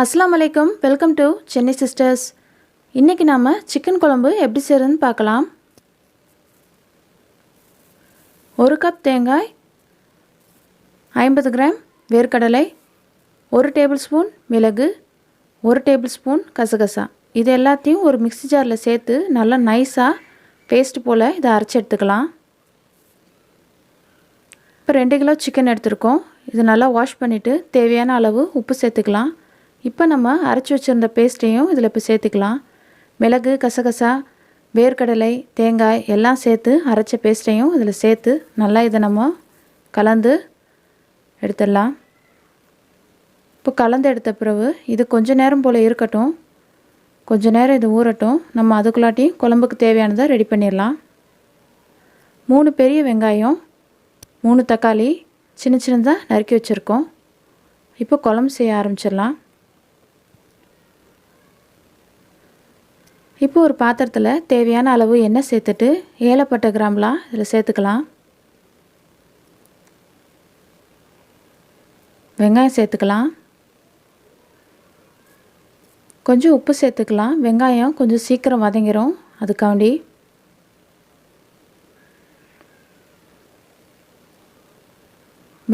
அஸ்ஸலாமு அலைக்கும். Welcome to Chennai sisters. இன்றைக்கி நாம் சிக்கன் குழம்பு எப்படி செய்கிறதுன்னு பார்க்கலாம். 1 கப் தேங்காய், 50 கிராம் வேர்க்கடலை, 1 டேபிள் ஸ்பூன் மிளகு, 1 டேபிள் ஸ்பூன் கசகசா, இது எல்லாத்தையும் ஒரு மிக்ஸி ஜாரில் சேர்த்து நல்லா நைஸாக பேஸ்ட் போல் இதை அரைச்சி எடுத்துக்கலாம். இப்போ 2 கிலோ சிக்கன் எடுத்துருக்கோம். இது நல்லா வாஷ் பண்ணிவிட்டு தேவையான அளவு உப்பு சேர்த்துக்கலாம். இப்போ நம்ம அரைச்சி வச்சுருந்த பேஸ்ட்டையும் இதில் இப்போ சேர்த்துக்கலாம். மிளகு, கசகசா, வேர்க்கடலை, தேங்காய் எல்லாம் சேர்த்து அரைச்ச பேஸ்ட்டையும் இதில் சேர்த்து நல்லா இதை நம்ம கலந்து எடுத்துடலாம். இப்போ கலந்து எடுத்த பிறகு இது கொஞ்சம் நேரம் போல் இருக்கட்டும். கொஞ்சம் நேரம் இது ஊறட்டும். நம்ம அதுக்குள்ளாட்டி குழம்புக்கு தேவையானதை ரெடி பண்ணிடலாம். 3 பெரிய வெங்காயம், 3 தக்காளி சின்ன சின்னதாக நறுக்கி வச்சுருக்கோம். இப்போ குழம்பு செய்ய ஆரம்பிச்சிடலாம். இப்போ ஒரு பாத்திரத்தில் தேவையான அளவு எண்ணெய் சேர்த்துட்டு ஏலப்பட்டை கிராம்பெலாம் இதில் சேர்த்துக்கலாம். வெங்காயம் சேர்த்துக்கலாம். கொஞ்சம் உப்பு சேர்த்துக்கலாம். வெங்காயம் கொஞ்சம் சீக்கிரம் வதங்கிடும், அதுக்காண்டி.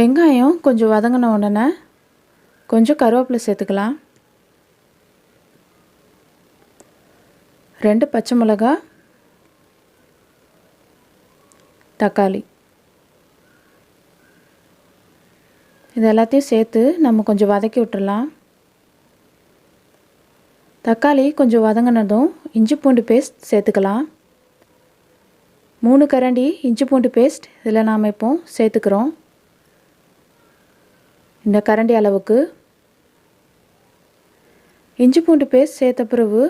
வெங்காயம் கொஞ்சம் வதங்கின உடனே கொஞ்சம் கருவேப்பிலை சேர்த்துக்கலாம். 2 பச்சை மிளகா, தக்காளி, இது எல்லாத்தையும் சேர்த்து நம்ம கொஞ்சம் வதக்கி விட்டுடலாம். தக்காளி கொஞ்சம் வதங்கினதும் இஞ்சி பூண்டு பேஸ்ட் சேர்த்துக்கலாம். 3 கரண்டி இஞ்சி பூண்டு பேஸ்ட் இதில் நாம் இப்போ சேர்த்துக்கிறோம். இந்த கரண்டி அளவுக்கு இஞ்சி பூண்டு பேஸ்ட் சேர்த்த பிறகு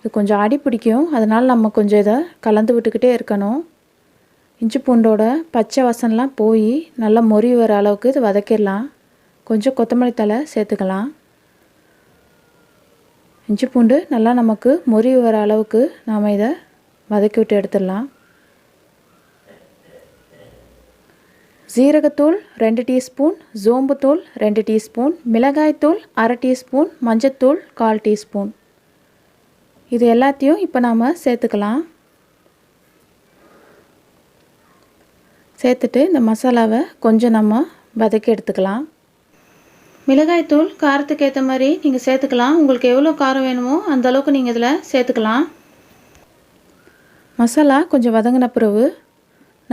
இது கொஞ்சம் அடி பிடிக்கும், அதனால் நம்ம கொஞ்சம் இதை கலந்து விட்டுக்கிட்டே இருக்கணும். இஞ்சி பூண்டோட பச்சை வாசனைலாம் போய் நல்லா மொறி வர அளவுக்கு இது வதக்கிடலாம். கொஞ்சம் கொத்தமல்லி தழை சேர்த்துக்கலாம். இஞ்சி பூண்டு நல்லா நமக்கு மொறி வர அளவுக்கு நாம் இதை வதக்கி விட்டு எடுத்துடலாம். ஜீரகத்தூள் 2 டீஸ்பூன், சோம்புத்தூள் 2 டீஸ்பூன், மிளகாய்த்தூள் 1/2 டீஸ்பூன், மஞ்சத்தூள் 1/4 டீஸ்பூன், இது எல்லாத்தையும் இப்போ நாம் சேர்த்துக்கலாம். சேர்த்துட்டு இந்த மசாலாவை கொஞ்சம் நம்ம வதக்கி எடுத்துக்கலாம். மிளகாய்த்தூள் காரத்துக்கு ஏற்ற மாதிரி நீங்கள் சேர்த்துக்கலாம். உங்களுக்கு எவ்வளோ காரம் வேணுமோ அந்த அளவுக்கு நீங்கள் இதில் சேர்த்துக்கலாம். மசாலா கொஞ்சம் வதங்கின பிறகு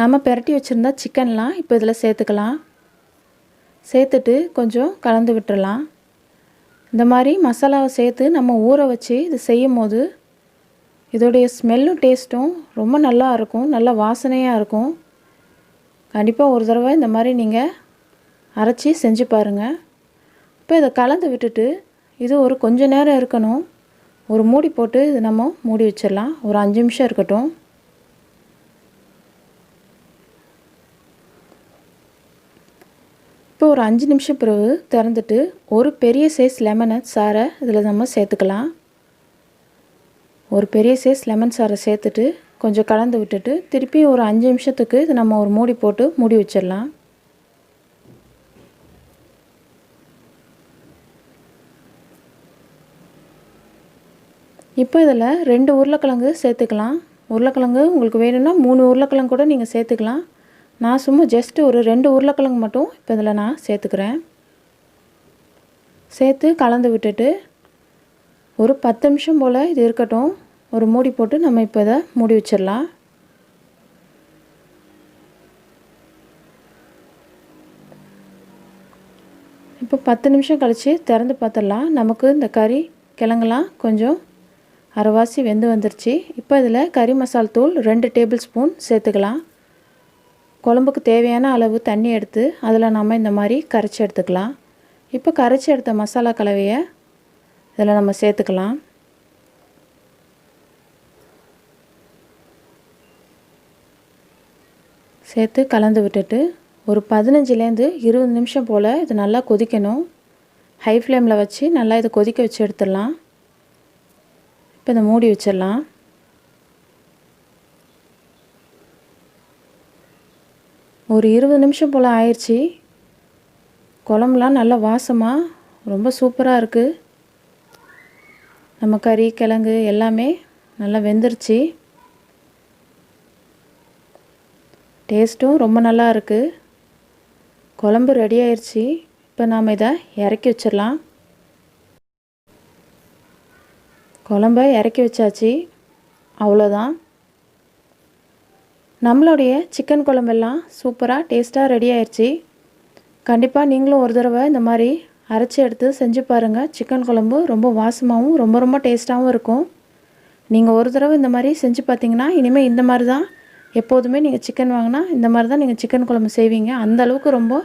நம்ம பெரட்டி வச்சுருந்தா சிக்கன்லாம் இப்போ இதில் சேர்த்துக்கலாம். சேர்த்துட்டு கொஞ்சம் கலந்து விட்டுறலாம். இந்த மாதிரி மசாலாவை சேர்த்து நம்ம ஊற வச்சு இது செய்யும் போது இதோடைய ஸ்மெல்லும் டேஸ்ட்டும் ரொம்ப நல்லா இருக்கும், நல்லா வாசனையாக இருக்கும். கண்டிப்பாக ஒரு தடவை இந்த மாதிரி நீங்கள் அரைச்சி செஞ்சு பாருங்கள். இப்போ இதை கலந்து விட்டுட்டு இது ஒரு கொஞ்ச நேரம் இருக்கணும். ஒரு மூடி போட்டு இது நம்ம மூடி வச்சிடலாம். ஒரு 5 நிமிஷம் இருக்கட்டும். இப்போ ஒரு 5 நிமிஷம் பிறகு திறந்துட்டு ஒரு பெரிய சைஸ் லெமனை சாறை இதில் நம்ம சேர்த்துக்கலாம். ஒரு பெரிய சைஸ் லெமன் சாறை சேர்த்துட்டு கொஞ்சம் கலந்து விட்டுட்டு திருப்பி ஒரு 5 நிமிஷத்துக்கு இது நம்ம ஒரு மூடி போட்டு மூடி வச்சிடலாம். இப்போ இதில் 2 உருளைக்கிழங்கு சேர்த்துக்கலாம். உருளைக்கிழங்கு உங்களுக்கு வேணும்னா 3 உருளைக்கிழங்கு கூட நீங்கள் சேர்த்துக்கலாம். நான் சும்மா ஜஸ்ட்டு ஒரு 2 உருளைக்கிழங்கு மட்டும் இப்போ இதில் நான் சேர்த்துக்கிறேன். சேர்த்து கலந்து விட்டுட்டு ஒரு 10 நிமிஷம் போல் இது இருக்கட்டும். ஒரு மூடி போட்டு நம்ம இப்போ இதை மூடி வச்சிடலாம். இப்போ 10 நிமிஷம் கழித்து திறந்து பார்த்துடலாம். நமக்கு இந்த கறி கிழங்குலாம் கொஞ்சம் அரைவாசி வெந்து வந்துருச்சு. இப்போ இதில் கறி மசால் தூள் 2 டேபிள் ஸ்பூன் சேர்த்துக்கலாம். குழம்புக்கு தேவையான அளவு தண்ணி எடுத்து அதில் நம்ம இந்த மாதிரி கரைச்சி எடுத்துக்கலாம். இப்போ கரைச்சி எடுத்த மசாலா கலவையை இதில் நம்ம சேர்த்துக்கலாம். சேர்த்து கலந்து விட்டுட்டு ஒரு 15லேருந்து 20 நிமிஷம் போல் இது நல்லா கொதிக்கணும். ஹை ஃப்ளேமில் வச்சு நல்லா இதை கொதிக்க வச்சு எடுத்துடலாம். இப்போ இதை மூடி வச்சிடலாம். ஒரு 20 நிமிஷம் போல் ஆயிடுச்சு. குழம்புலாம் நல்லா வாசமாக ரொம்ப சூப்பராக இருக்குது. நம்ம கறி கிழங்கு எல்லாமே நல்லா வெந்துருச்சு. டேஸ்ட்டும் ரொம்ப நல்லா இருக்குது. குழம்பு ரெடி ஆயிடுச்சு. இப்போ நாம் இதை இறக்கி வச்சிடலாம். குழம்ப இறக்கி வச்சாச்சு. அவ்வளோதான். நம்மளுடைய சிக்கன் குழம்பெல்லாம் சூப்பராக டேஸ்ட்டாக ரெடி ஆயிடுச்சு. கண்டிப்பாக நீங்களும் ஒரு தடவை இந்த மாதிரி அரைச்சி எடுத்து செஞ்சு பாருங்கள். சிக்கன் குழம்பு ரொம்ப வாசமாகவும் ரொம்ப ரொம்ப டேஸ்ட்டாகவும் இருக்கும். நீங்கள் ஒரு தடவை இந்த மாதிரி செஞ்சு பார்த்தீங்கன்னா இனிமேல் இந்த மாதிரி தான் எப்போதுமே நீங்கள் சிக்கன் வாங்கினா இந்த மாதிரி தான் நீங்கள் சிக்கன் குழம்பு செய்வீங்க. அந்த அளவுக்கு ரொம்ப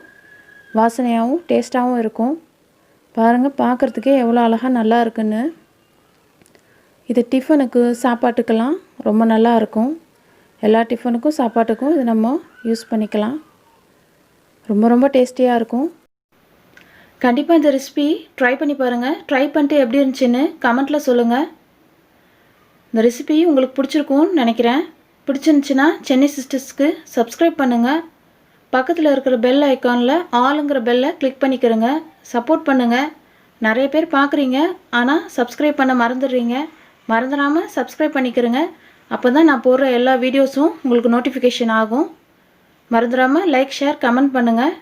வாசனையாகவும் டேஸ்ட்டாகவும் இருக்கும். பாருங்கள், பார்க்குறதுக்கே எவ்வளோ அழகாக நல்லா இருக்குன்னு. இது டிஃபனுக்கு சாப்பாட்டுக்கெல்லாம் ரொம்ப நல்லா இருக்கும். எல்லா டிஃபனுக்கும் சாப்பாட்டுக்கும் இது நம்ம யூஸ் பண்ணிக்கலாம். ரொம்ப ரொம்ப டேஸ்டியாக இருக்கும். கண்டிப்பாக இந்த ரெசிபி ட்ரை பண்ணி பாருங்கள். ட்ரை பண்ணிட்டு எப்படி இருந்துச்சுன்னு கமெண்ட்டில் சொல்லுங்கள். இந்த ரெசிபி உங்களுக்கு பிடிச்சிருக்கும்னு நினைக்கிறேன். பிடிச்சிருந்துச்சின்னா சென்னை சிஸ்டர்ஸ்க்கு சப்ஸ்கிரைப் பண்ணுங்கள். பக்கத்தில் இருக்கிற பெல் ஐக்கானில் ஆளுங்கிற பெல்லை கிளிக் பண்ணிக்கிறங்க. சப்போர்ட் பண்ணுங்கள். நிறைய பேர் பார்க்குறீங்க, ஆனால் சப்ஸ்கிரைப் பண்ண மறந்துடுறீங்க. மறந்துடாமல் சப்ஸ்கிரைப் பண்ணிக்கிறங்க. அப்போ தான் நான் போடுற எல்லா வீடியோஸும் உங்களுக்கு நோட்டிஃபிகேஷன் ஆகும். மறந்துடாமல் லைக், ஷேர், கமெண்ட் பண்ணுங்கள்.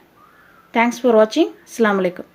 தேங்க்ஸ் ஃபார் வாட்சிங். அஸ்ஸலாமு அலைக்கும்.